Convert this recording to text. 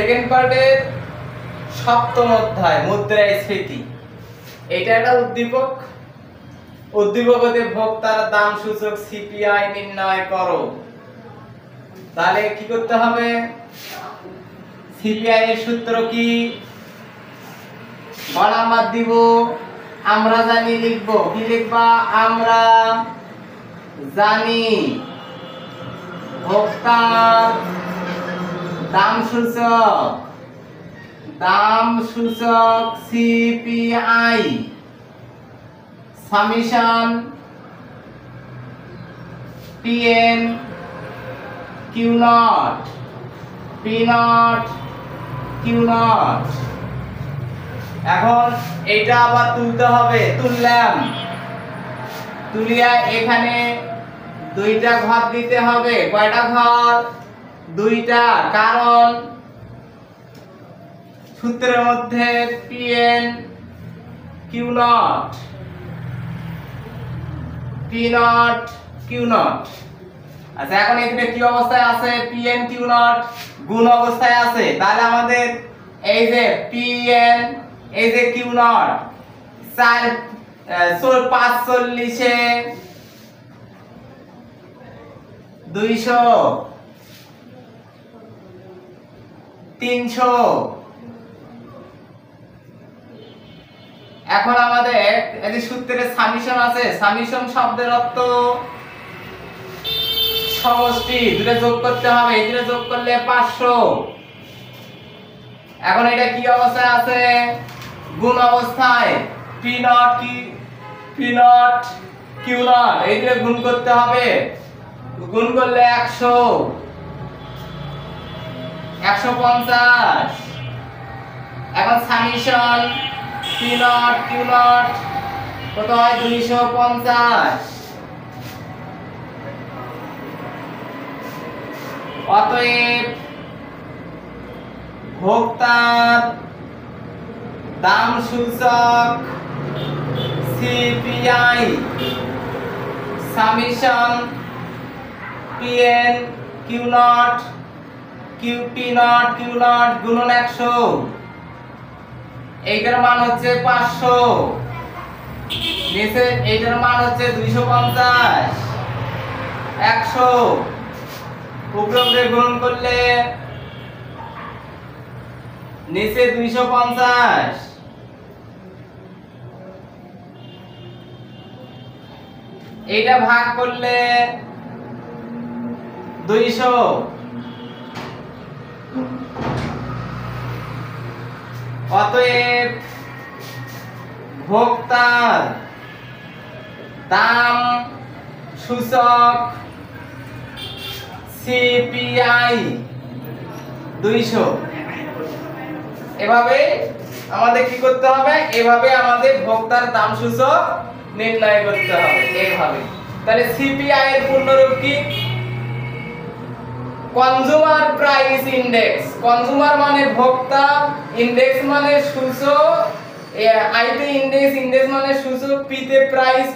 Second পার্টের সপ্তম অধ্যায় মুদ্রাস্ফীতি। এটা একটা উদ্দীপক। উদ্দীপকতে ভোক্তার দাম সূচক সিপিআই নির্ণয় করো। তাহলে কি করতে হবে? সিপিআই এর সূত্র কি? নাম্বার দিব, আমরা জানি লিখব। কি লিখবা? আমরা জানি ভোক্তার দাম সূচক CPI summation PN Q naught P naught Q naught. এখন এইটা আবার তুলতে হবে। তুললাম, তুলিয়া এখানে দুইটা ঘর দিতে হবে। কয়টা ঘর? দুইটা। কারণ সূত্রের মধ্যে PN Q naught P naught Q naught. আচ্ছা, এখন এখানে কি অবস্থায় আছে? পিএন কিউ নট গুণ অবস্থায় আছে। তাহলে আমাদের এই যে পিএন এই যে কিউ নট 540 এ 200 300। এখন আমাদের এই যে সূত্রের সামেশন আছে, সামেশন শব্দের অর্থ সমষ্টি। দুটো যোগ করতে হবে, এই দুটো যোগ করলে 500। এখন এটা কি অবস্থায় আছে? গুণ অবস্থায়। পি নট কিউ নট এই দুটো গুণ করতে হবে। গুণ করলে 100 150। এখন summation P naught Q naught কত হয়? 250। অতএব ভোক্তার দাম সূচক CPI summation PN Q naught P naught Q naught গুণন 100। এইটার মান হচ্ছে 500। নিচে এইটার মান হচ্ছে 250 100। উপরে গুণ করলে নিচে 250। এইটা ভাগ করলে 200। অতএব ভোক্তার দাম সূচক সিপিআই 200। এভাবে আমাদের কি করতে হবে? এভাবে আমাদের ভোক্তার দাম সূচক নির্ণয় করতে হবে। এইভাবে। তাহলে সিপিআই এর পূর্ণরূপ কি? Consumer price index. কনজিউমার মানে ভোক্তা, ইনডেক্স মানে সূচক, আই তে ইনডেক্স মানে সূচক, পি তে প্রাইস